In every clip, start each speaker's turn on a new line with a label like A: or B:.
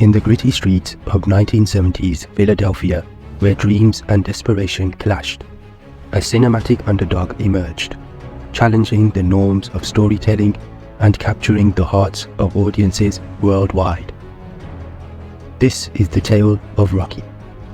A: In the gritty streets of 1970s Philadelphia, where dreams and desperation clashed, a cinematic underdog emerged, challenging the norms of storytelling and capturing the hearts of audiences worldwide. This is the tale of Rocky,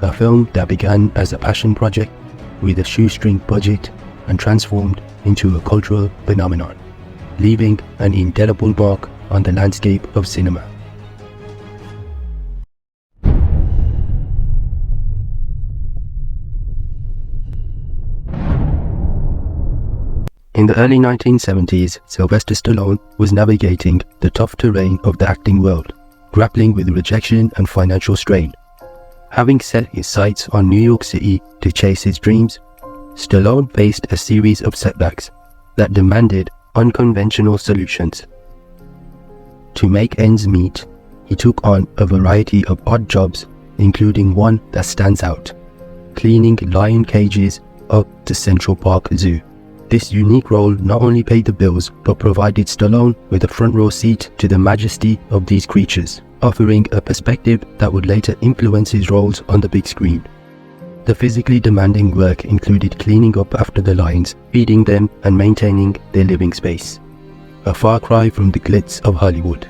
A: a film that began as a passion project with a shoestring budget and transformed into a cultural phenomenon, leaving an indelible mark on the landscape of cinema. In the early 1970s, Sylvester Stallone was navigating the tough terrain of the acting world, grappling with rejection and financial strain. Having set his sights on New York City to chase his dreams, Stallone faced a series of setbacks that demanded unconventional solutions. To make ends meet, he took on a variety of odd jobs, including one that stands out: cleaning lion cages at the Central Park Zoo. This unique role not only paid the bills, but provided Stallone with a front row seat to the majesty of these creatures, offering a perspective that would later influence his roles on the big screen. The physically demanding work included cleaning up after the lions, feeding them, and maintaining their living space. A far cry from the glitz of Hollywood.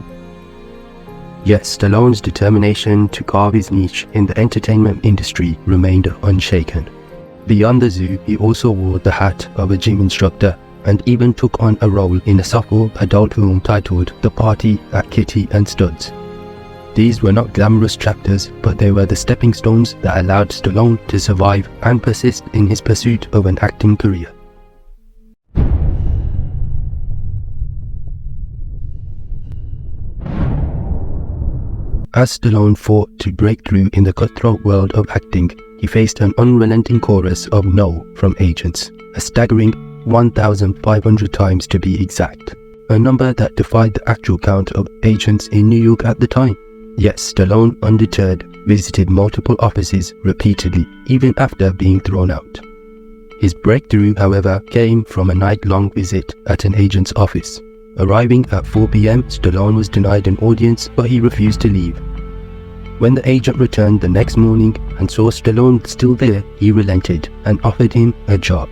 A: Yet Stallone's determination to carve his niche in the entertainment industry remained unshaken. Beyond the zoo, he also wore the hat of a gym instructor and even took on a role in a sophomore adult film titled The Party at Kitty and Studs. These were not glamorous chapters, but they were the stepping stones that allowed Stallone to survive and persist in his pursuit of an acting career. As Stallone fought to break through in the cutthroat world of acting, he faced an unrelenting chorus of no from agents, a staggering 1,500 times to be exact, a number that defied the actual count of agents in New York at the time. Yet Stallone, undeterred, visited multiple offices repeatedly, even after being thrown out. His breakthrough, however, came from a night-long visit at an agent's office. Arriving at 4 p.m, Stallone was denied an audience, but he refused to leave. When the agent returned the next morning and saw Stallone still there, he relented and offered him a job.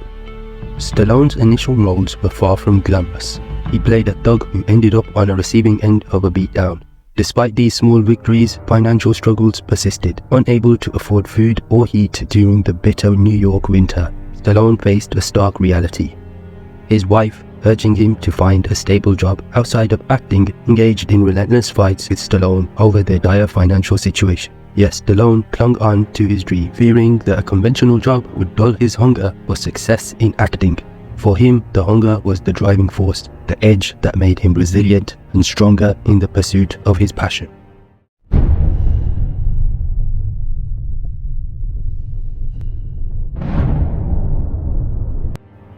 A: Stallone's initial roles were far from glamorous. He played a thug who ended up on a receiving end of a beatdown. Despite these small victories, financial struggles persisted. Unable to afford food or heat during the bitter New York winter, Stallone faced a stark reality. His wife, urging him to find a stable job outside of acting, engaged in relentless fights with Stallone over their dire financial situation. Yet Stallone clung on to his dream, fearing that a conventional job would dull his hunger for success in acting. For him, the hunger was the driving force, the edge that made him resilient and stronger in the pursuit of his passion.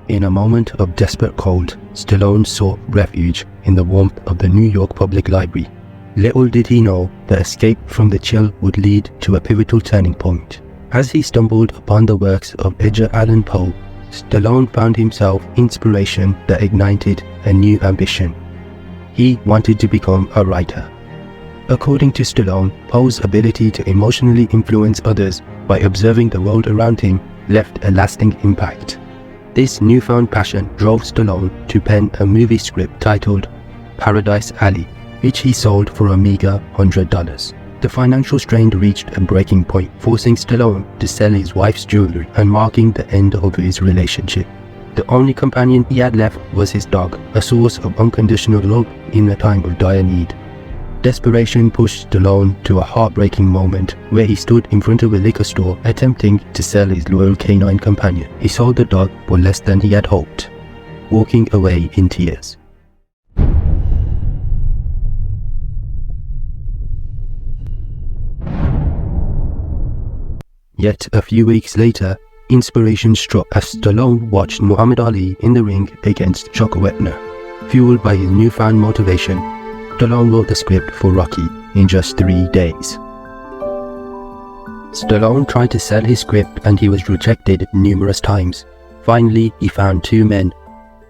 A: In a moment of desperate cold, Stallone sought refuge in the warmth of the New York Public Library. Little did he know that escape from the chill would lead to a pivotal turning point. As he stumbled upon the works of Edgar Allan Poe, Stallone found himself inspiration that ignited a new ambition. He wanted to become a writer. According to Stallone, Poe's ability to emotionally influence others by observing the world around him left a lasting impact. This newfound passion drove Stallone to pen a movie script titled Paradise Alley, which he sold for a meager $100. The financial strain reached a breaking point, forcing Stallone to sell his wife's jewelry and marking the end of his relationship. The only companion he had left was his dog, a source of unconditional love in a time of dire need. Desperation pushed Stallone to a heartbreaking moment where he stood in front of a liquor store attempting to sell his loyal canine companion. He sold the dog for less than he had hoped, walking away in tears. Yet a few weeks later, inspiration struck as Stallone watched Muhammad Ali in the ring against Chuck Wepner. Fueled by his newfound motivation, Stallone wrote the script for Rocky in just 3 days. Stallone tried to sell his script and he was rejected numerous times. Finally, he found two men,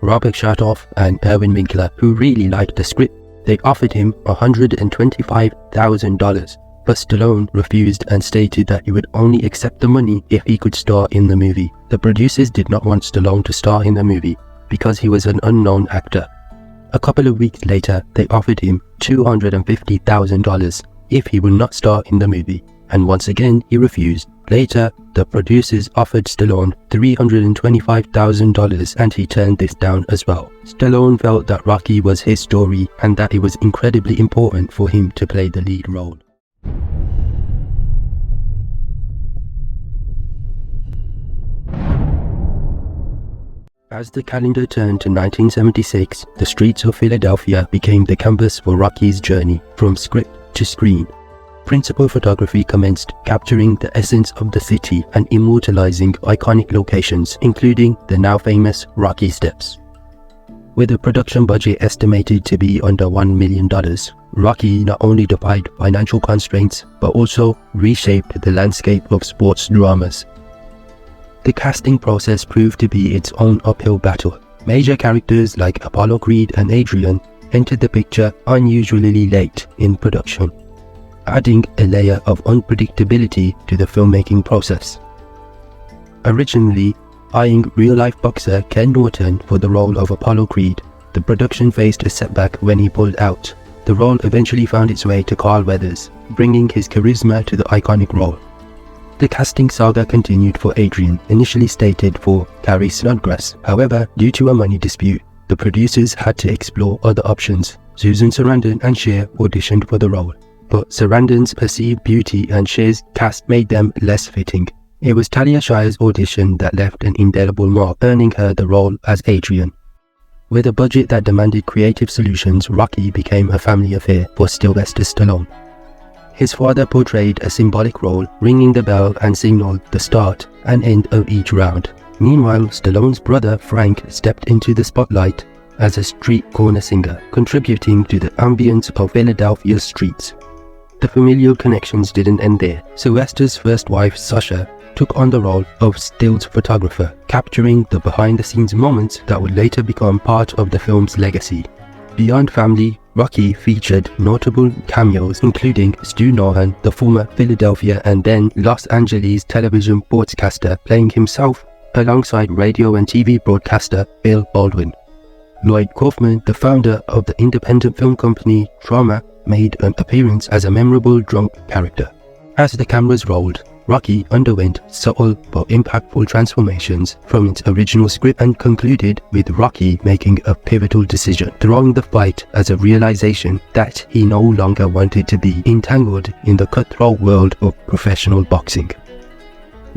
A: Robert Shatoff and Erwin Winkler, who really liked the script. They offered him $125,000, but Stallone refused and stated that he would only accept the money if he could star in the movie. The producers did not want Stallone to star in the movie because he was an unknown actor. A couple of weeks later, they offered him $250,000 if he would not star in the movie, and once again he refused. Later, the producers offered Stallone $325,000 and he turned this down as well. Stallone felt that Rocky was his story and that it was incredibly important for him to play the lead role. As the calendar turned to 1976, the streets of Philadelphia became the canvas for Rocky's journey from script to screen. Principal photography commenced, capturing the essence of the city and immortalizing iconic locations, including the now famous Rocky Steps. With a production budget estimated to be under $1 million, Rocky not only defied financial constraints but also reshaped the landscape of sports dramas. The casting process proved to be its own uphill battle. Major characters like Apollo Creed and Adrian entered the picture unusually late in production, adding a layer of unpredictability to the filmmaking process. Originally eyeing real-life boxer Ken Norton for the role of Apollo Creed, the production faced a setback when he pulled out. The role eventually found its way to Carl Weathers, bringing his charisma to the iconic role. The casting saga continued for Adrian, initially slated for Gary Snodgrass. However, due to a money dispute, the producers had to explore other options. Susan Sarandon and Cher auditioned for the role, but Sarandon's perceived beauty and Cher's cast made them less fitting. It was Talia Shire's audition that left an indelible mark, earning her the role as Adrian. With a budget that demanded creative solutions, Rocky became a family affair for Sylvester Stallone. His father portrayed a symbolic role, ringing the bell and signaled the start and end of each round. Meanwhile, Stallone's brother Frank stepped into the spotlight as a street corner singer, contributing to the ambience of Philadelphia's streets. The familial connections didn't end there. Sylvester's first wife, Sasha, took on the role of stills photographer, capturing the behind-the-scenes moments that would later become part of the film's legacy. Beyond family, Rocky featured notable cameos including Stu Norton, the former Philadelphia and then Los Angeles television broadcaster, playing himself alongside radio and TV broadcaster Bill Baldwin. Lloyd Kaufman, the founder of the independent film company Trauma, made an appearance as a memorable drunk character. As the cameras rolled, Rocky underwent subtle but impactful transformations from its original script and concluded with Rocky making a pivotal decision, throwing the fight as a realization that he no longer wanted to be entangled in the cutthroat world of professional boxing.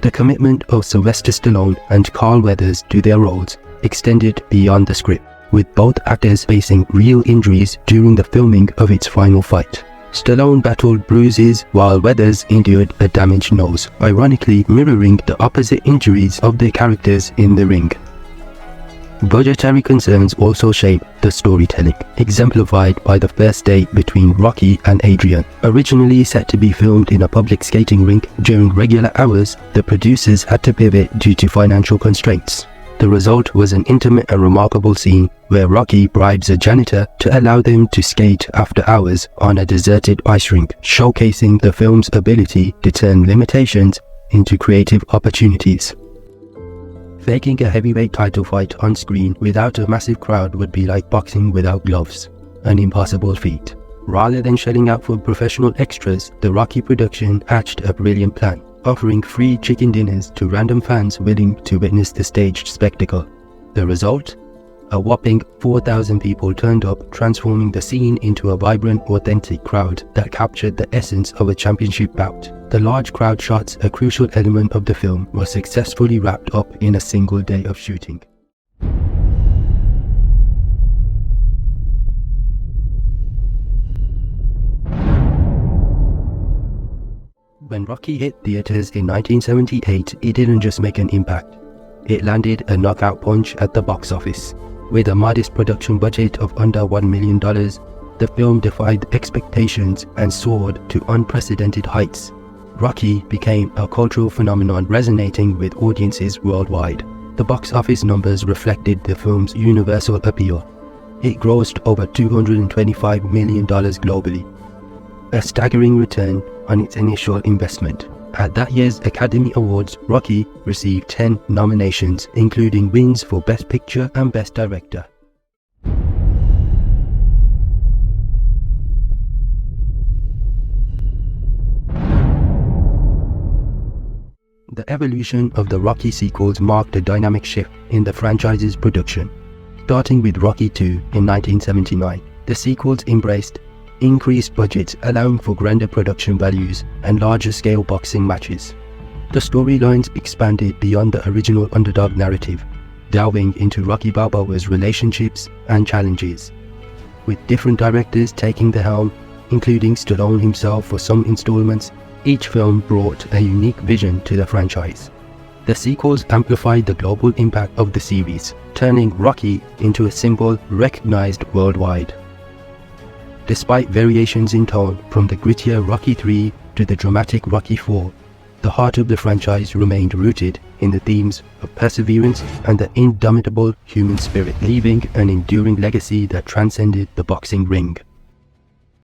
A: The commitment of Sylvester Stallone and Carl Weathers to their roles extended beyond the script, with both actors facing real injuries during the filming of its final fight. Stallone battled bruises while Weathers endured a damaged nose, ironically mirroring the opposite injuries of their characters in the ring. Budgetary concerns also shaped the storytelling, exemplified by the first date between Rocky and Adrian. Originally set to be filmed in a public skating rink during regular hours, the producers had to pivot due to financial constraints. The result was an intimate and remarkable scene where Rocky bribes a janitor to allow them to skate after hours on a deserted ice rink, showcasing the film's ability to turn limitations into creative opportunities. Faking a heavyweight title fight on screen without a massive crowd would be like boxing without gloves, an impossible feat. Rather than shelling out for professional extras, the Rocky production hatched a brilliant plan, offering free chicken dinners to random fans willing to witness the staged spectacle. The result? A whopping 4,000 people turned up, transforming the scene into a vibrant, authentic crowd that captured the essence of a championship bout. The large crowd shots, a crucial element of the film, were successfully wrapped up in a single day of shooting. When Rocky hit theaters in 1978, it didn't just make an impact. It landed a knockout punch at the box office. With a modest production budget of under $1 million, the film defied expectations and soared to unprecedented heights. Rocky became a cultural phenomenon, resonating with audiences worldwide. The box office numbers reflected the film's universal appeal. It grossed over $225 million globally. a staggering return on its initial investment. At that year's Academy Awards, Rocky received 10 nominations, including wins for Best Picture and Best Director. The evolution of the Rocky sequels marked a dynamic shift in the franchise's production. Starting with Rocky II in 1979, the sequels embraced increased budgets, allowing for grander production values and larger-scale boxing matches. The storylines expanded beyond the original underdog narrative, delving into Rocky Balboa's relationships and challenges. With different directors taking the helm, including Stallone himself for some installments, each film brought a unique vision to the franchise. The sequels amplified the global impact of the series, turning Rocky into a symbol recognized worldwide. Despite variations in tone from the grittier Rocky III to the dramatic Rocky IV, the heart of the franchise remained rooted in the themes of perseverance and the indomitable human spirit, leaving an enduring legacy that transcended the boxing ring.